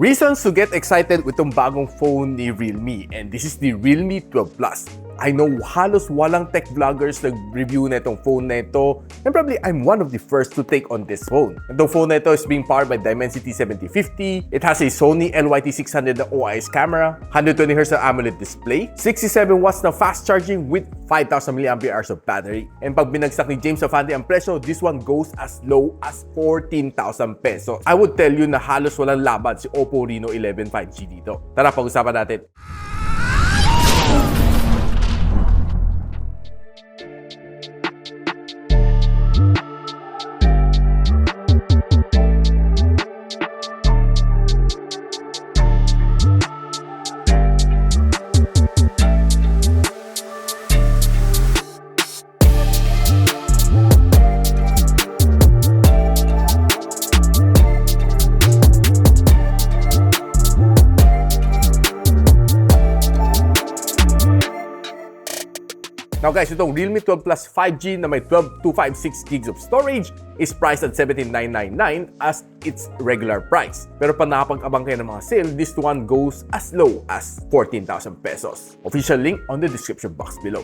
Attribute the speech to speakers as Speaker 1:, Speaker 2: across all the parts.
Speaker 1: Reasons to get excited with itong bagong phone ni Realme, and this is the Realme 12 Plus. I know halos walang tech vloggers nag-review na itong phone na ito, and probably I'm one of the first to take on this phone. Itong phone na ito is being powered by Dimensity 7050. It has a Sony LYT600 na OIS camera, 120Hz na AMOLED display, 67 watts na fast charging with 5,000 mAh of battery. And pag binagsak ni James Afandi ang presyo, this one goes as low as 14,000 pesos. I would tell you na halos walang laban si Oppo Reno 11 5G dito. Tara, pag-usapan natin. Now guys, itong Realme 12 Plus 5G na may 12,256 gigs of storage is priced at 17,999 as its regular price. Pero pag nakapag-abang kayo ng mga sale, this one goes as low as 14,000 pesos. Official link on the description box below.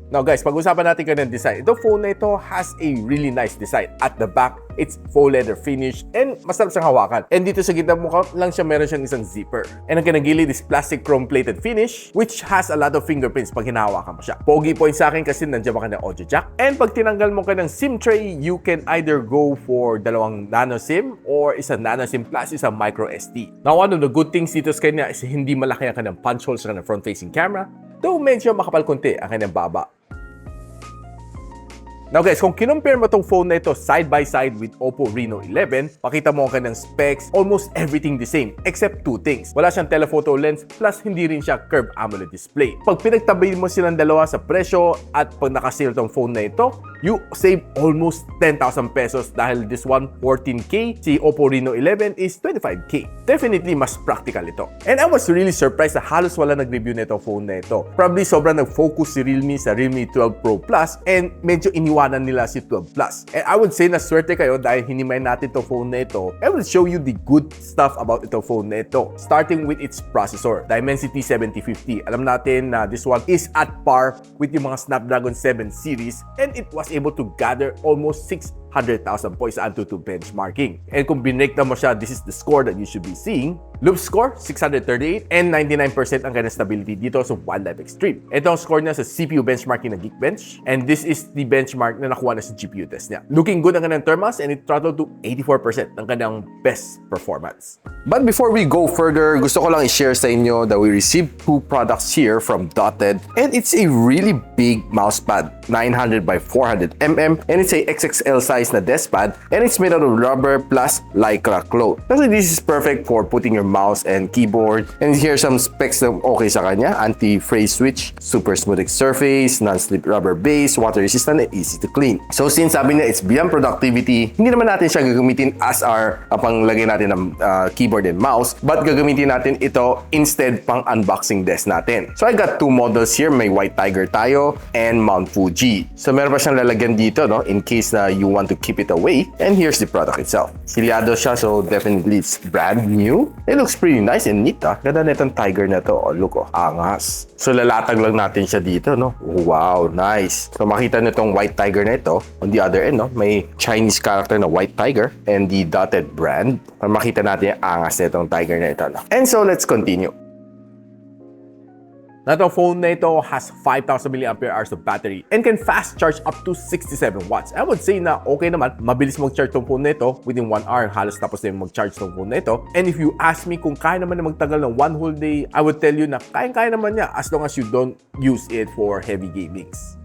Speaker 1: Now guys, pag-usapan natin kayo ng design. Itong phone na ito has a really nice design. At the back, it's faux leather finish and masarap siyang hawakan. And dito sa gitna mukha lang siya meron siyang isang zipper. And ang kinagilid is plastic chrome plated finish which has a lot of fingerprints pag hinahawakan mo siya. Pogi point sa akin kasi nandiyan ka ng audio jack. And pag tinanggal mo ka ng SIM tray, you can either go for dalawang nano SIM or isang nano SIM plus isang micro SD. Now one of the good things dito sa kanya is hindi malaki ang kanyang punch hole sa kanyang front facing camera. Though medyo makapal konti ang kanyang baba. Now guys, kung kinumpare mo itong phone na ito side by side with Oppo Reno 11, pakita mo ang kanyang specs, almost everything the same except two things. Wala siyang telephoto lens plus hindi rin siya curved AMOLED display. Pag pinagtabi mo silang dalawa sa presyo at pag nakasale itong phone na ito, you save almost 10,000 pesos dahil this one 14K, si Oppo Reno 11 is 25K. Definitely mas practical ito. And I was really surprised na halos wala nag-review na itong phone na ito. Probably sobrang nag-focus si Realme sa Realme 12 Pro Plus and medyo iniwanan nila si 12 Plus. And I would say na swerte kayo dahil hinimay natin itong phone na ito. I will show you the good stuff about itong phone na ito. Starting with its processor, Dimensity 7050. Alam natin na this one is at par with yung mga Snapdragon 7 series and it was able to gather almost 600,000 points sa Antutu benchmarking. And kung binake na mo siya, this is the score that you should be seeing. Loop score, 638 and 99% ang kanyang stability dito sa Wildlife Extreme. Ito ang score niya sa CPU benchmarking na Geekbench and this is the benchmark na nakuha na sa GPU test niya. Looking good ang kanyang thermals and it throttled to 84% ng kanyang best performance. But before we go further, gusto ko lang i-share sa inyo that we received two products here from Dapat and it's a really big mousepad, 900 by 400 mm and it's a XXL size na desk pad and it's made out of rubber plus lycra cloth. Kasi this is perfect for putting your mouse and keyboard. And here's some specs na okay sa kanya. Anti-fray switch, super smooth surface, non-slip rubber base, water resistant, and easy to clean. So since sabi niya it's beyond productivity, hindi naman natin siya gagamitin as our panglagay natin ng keyboard and mouse, but gagamitin natin ito instead pang unboxing desk natin. So I got two models here. May White Tiger tayo and Mount Fuji. So meron pa siyang lalagyan dito, no, in case na you want to keep it away. And here's the product itself. Silyado siya, so definitely it's brand new. It looks pretty nice and neat, ah. Ganda na itong tiger na to. Oh, look, oh, angas. So lalatag lang natin siya dito, no. Wow, nice. So makita nyo itong white tiger na ito. On the other end, no, may Chinese character na white tiger and the Dapat brand. Para makita natin yung angas na itong tiger na ito, no. And so let's continue. Na itong phone na ito has 5,000 mAh of battery and can fast charge up to 67 watts. I would say na okay naman, mabilis mag-charge itong phone na ito. Within 1 hour, halos tapos na yung mag-charge itong phone na ito. And if you ask me kung kaya naman na magtagal ng one whole day, I would tell you na kaya naman niya as long as you don't use it for heavy gamings.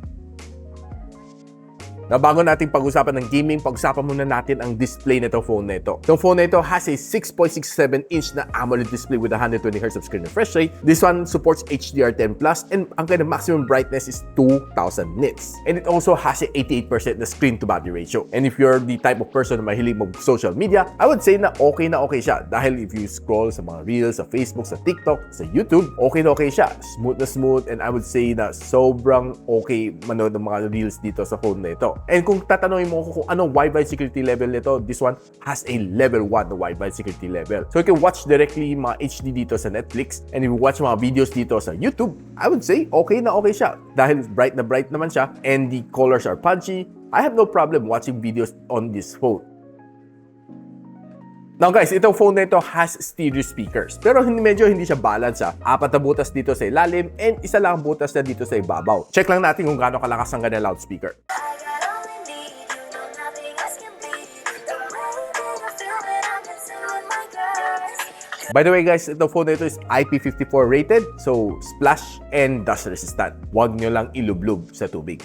Speaker 1: Na bago nating pag-usapan ng gaming, pag-usapan muna natin ang display nito phone na ito. Itong phone na ito has a 6.67-inch na AMOLED display with 120Hz of screen refresh rate. This one supports HDR10+ and ang kanyang maximum brightness is 2,000 nits. And it also has a 88% na screen to battery ratio. And if you're the type of person na mahilig mag-social media, I would say na okay siya. Dahil if you scroll sa mga reels, sa Facebook, sa TikTok, sa YouTube, okay na okay siya. Smooth na smooth, and I would say na sobrang okay manood ng mga reels dito sa phone na ito. And kung tatanungin mo ko kung anong Wi-Fi security level nito, this one has a level 1 na Wi-Fi security level. So you can watch directly mga HD dito sa Netflix, and if you watch mga videos dito sa YouTube, I would say okay na okay siya. Dahil bright na bright naman siya, and the colors are punchy, I have no problem watching videos on this phone. Now guys, itong phone na ito has stereo speakers. Pero medyo hindi siya balance ha. 4 na butas dito sa ilalim and isa lang ang butas na dito sa ibabaw. Check lang natin kung gaano kalakas ang ganang loudspeaker. By the way guys, itong phone na ito is IP54 rated, so splash and dust resistant. Huwag nyo lang ilublub sa tubig.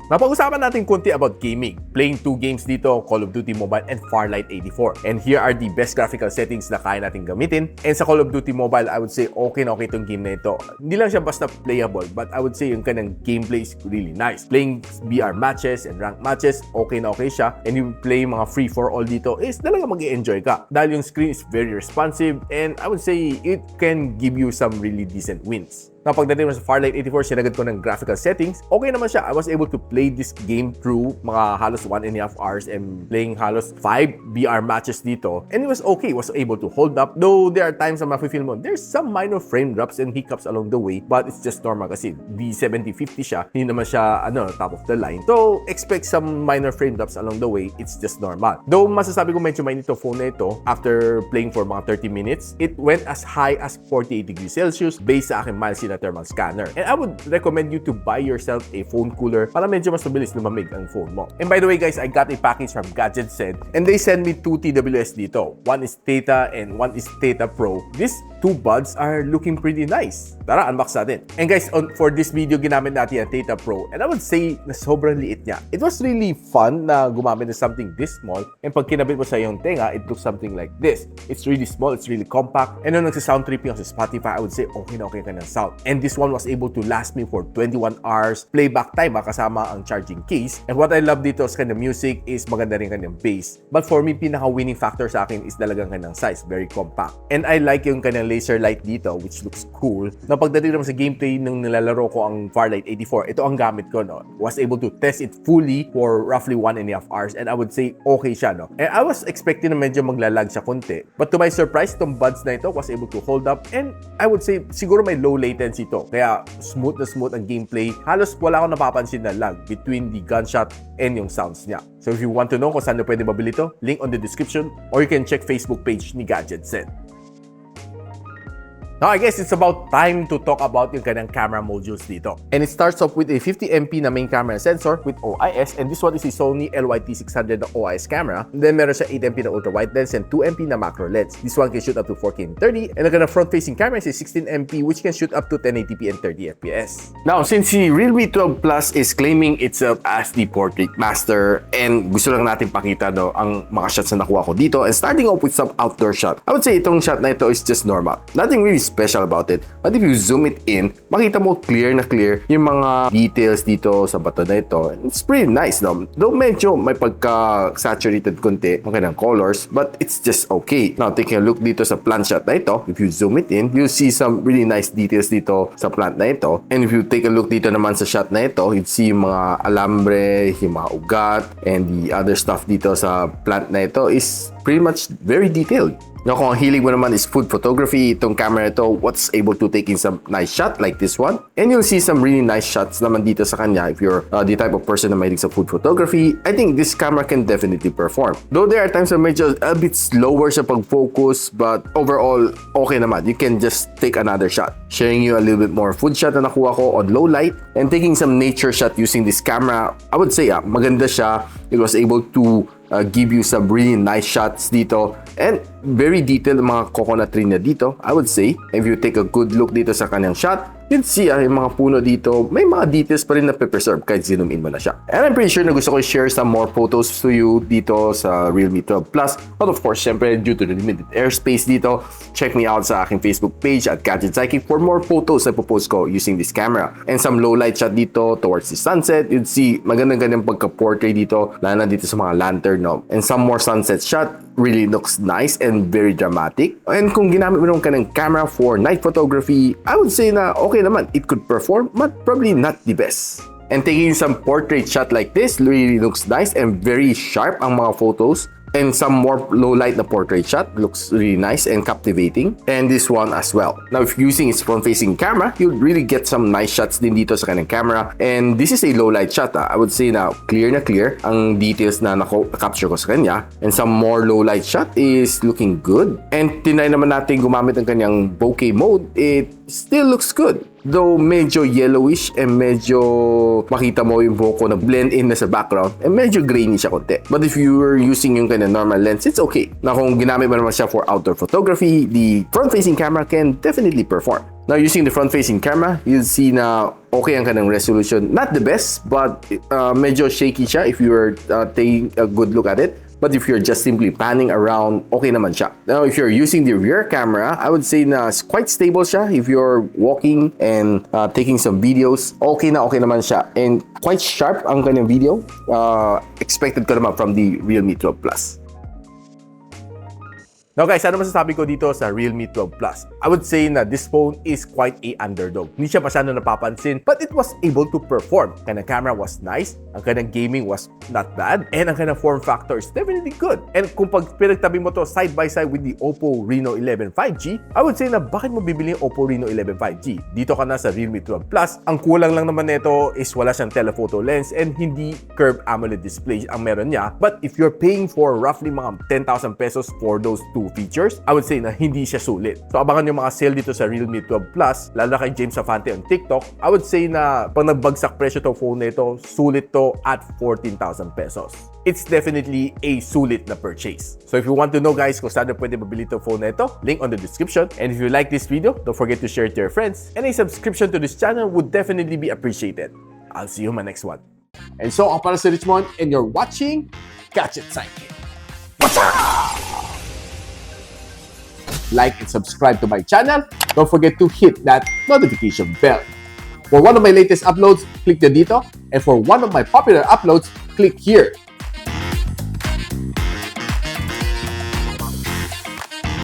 Speaker 1: Napag-usapan natin konti about gaming. Playing 2 games dito, Call of Duty Mobile and Farlight 84. And here are the best graphical settings na kaya natin gamitin. And sa Call of Duty Mobile, I would say okay na okay itong game na ito. Hindi lang siya basta playable, but I would say yung kanyang gameplay is really nice. Playing VR matches and rank matches, okay na okay siya. And yung play mga free-for-all dito is talaga mag-i-enjoy ka. Dahil yung screen is very responsive and I would say it can give you some really decent wins. Now, pagdating mo sa Farlight 84, sinagad ko ng graphical settings. Okay naman siya. I was able to play this game through mga halos 1.5 hours and playing halos 5 VR matches dito. And it was okay. Was able to hold up. Though there are times na mafe-feel mo, there's some minor frame drops and hiccups along the way. But it's just normal kasi D7050 siya. Hindi naman siya top of the line. So, expect some minor frame drops along the way. It's just normal. Though masasabi ko medyo mainit itong phone na ito, after playing for mga 30 minutes, it went as high as 48 degrees Celsius based sa aking miles na thermal scanner. And I would recommend you to buy yourself a phone cooler para medyo mas mabilis lumamig ang phone mo. And by the way guys, I got a package from Gadget and they send me 2 TWS dito. One is Theta and one is Theta Pro. These 2 buds are looking pretty nice. Tara, unbox natin. And guys, for this video, ginamit natin ang Theta Pro. And I would say na sobrang liit niya. It was really fun na gumamit ng something this small. And pag kinabit mo sa iyong tenga, it looks something like this. It's really small, it's really compact. And nung nagsa-sound tripping ako sa Spotify, I would say okay na okay ka ng sound. And this one was able to last me for 21 hours. Playback time kasama ang charging case. And what I love dito sa kanyang music is maganda rin kanyang bass. But for me, pinaka-winning factor sa akin is talagang kanyang size. Very compact. And I like yung kanyang laser light dito, which looks cool. Na pagdating naman sa gameplay nung nilalaro ko ang Farlight 84, ito ang gamit ko, no? Was able to test it fully for roughly 1.5 hours. And I would say okay siya, no? And I was expecting na medyo maglalag siya konti. But to my surprise, itong buds na ito was able to hold up. And I would say, siguro may low latency to. Kaya smooth na smooth ang gameplay. Halos wala akong napapansin na lag between the gunshot and yung sounds niya. So if you want to know kung saan na pwede mabili ito, link on the description or you can check Facebook page ni Gadget. Now, I guess it's about time to talk about yung kanyang camera modules dito. And it starts off with a 50MP na main camera sensor with OIS, and this one is a Sony LYT600 na OIS camera. And then meron siya 8MP na ultra-wide lens and 2MP na macro lens. This one can shoot up to 4K in 30, and ang kanyang front-facing camera is a 16MP which can shoot up to 1080p and 30fps. Now, since si Realme 12 Plus is claiming itself as the portrait master, and gusto lang natin pakita ang mga shots na nakuha ko dito, and starting off with some outdoor shot, I would say itong shot na ito is just normal. Nothing really special about it. But if you zoom it in, makita mo clear na clear yung mga details dito sa bato na ito. It's pretty nice, no? Though medyo may pagka-saturated konti ng colors, but it's just okay. Now, taking a look dito sa plant shot na ito, if you zoom it in, you'll see some really nice details dito sa plant na ito. And if you take a look dito naman sa shot na ito, you'd see yung mga alambre, yung mga ugat, and the other stuff dito sa plant na ito is pretty much very detailed. Now, kung ang hilig mo naman is food photography, itong camera ito, what's able to take in some nice shot like this one. And you'll see some really nice shots naman dito sa kanya if you're the type of person na mahilig sa food photography. I think this camera can definitely perform. Though there are times na medyo a bit slower sa pag-focus, but overall, okay naman. You can just take another shot. Sharing you a little bit more food shot na nakuha ko on low light and taking some nature shot using this camera. I would say, maganda siya. It was able to give you some really nice shots dito and very detailed mga coconut tree na dito, I would say. If you take a good look dito sa kanyang shot, you'd see yung mga puno dito, may mga details pa rin na pe-preserve kahit zoom in mo na siya. And I'm pretty sure na gusto ko i-share some more photos to you dito sa Realme 12 Plus. But of course, syempre, due to the limited airspace dito, check me out sa aking Facebook page at gadgetsidekick for more photos na po-post ko using this camera. And some low light shot dito towards the sunset, you'd see magandang pagka-portrait dito, lalo na dito sa mga lantern, no? And some more sunset shot really looks nice and very dramatic. And kung ginamit mo nung kanang camera for night photography, I would say na okay naman, it could perform, but probably not the best. And taking some portrait shot like this really looks nice and very sharp ang mga photos. And some more low light na portrait shot looks really nice and captivating. And this one as well. Now, if using its front-facing camera, you'll really get some nice shots din dito sa kanyang camera. And this is a low light shot. I would say na clear ang details na na-capture ko sa kanya. And some more low light shot is looking good. And tinry naman natin gumamit ng kanyang bokeh mode. It still looks good. Though medyo yellowish and medyo makita mo yung buhok ko na blend in na sa background and medyo grainy siya konti. But if you were using yung kanya normal lens, it's okay. Na kung ginamit mo naman siya for outdoor photography, the front-facing camera can definitely perform. Now, using the front-facing camera, you'll see na okay ang kanyang resolution. Not the best, but medyo shaky siya if you were taking a good look at it. But if you're just simply panning around, okay naman siya. Now, if you're using the rear camera, I would say na quite stable siya. If you're walking and taking some videos, okay naman siya. And quite sharp ang kanyang video. Expected ko naman from the Realme 12 Plus. Now guys, ano masasabi ko dito sa Realme 12 Plus? I would say na this phone is quite a underdog. Hindi siya masyado napapansin, but it was able to perform. Kanyang camera was nice, ang kanyang gaming was not bad, and ang kanyang form factor is definitely good. And kung pag pinagtabi mo to side by side with the Oppo Reno 11 5G, I would say na bakit mo bibili yung Oppo Reno 11 5G? Dito ka na sa Realme 12 Plus. Ang kulang lang naman nito is wala siyang telephoto lens and hindi curved AMOLED display ang meron niya. But if you're paying for roughly mga 10,000 pesos for those two features, I would say na hindi siya sulit. So abangan yung mga sale dito sa Realme 12 Plus, lalo na kay James Afante on TikTok. I would say na pag nagbagsak presyo to phone na ito, sulit to at 14,000 pesos. It's definitely a sulit na purchase. So if you want to know guys kung saan na pwede mabili itong phone na ito, link on the description. And if you like this video, don't forget to share it to your friends. And a subscription to this channel would definitely be appreciated. I'll see you in my next one. And so, ako para si Richmond and you're watching Gadget Sidekick. What's up? Like and subscribe to my channel. Don't forget to hit that notification bell. For one of my latest uploads, click the dito. And for one of my popular uploads, click here.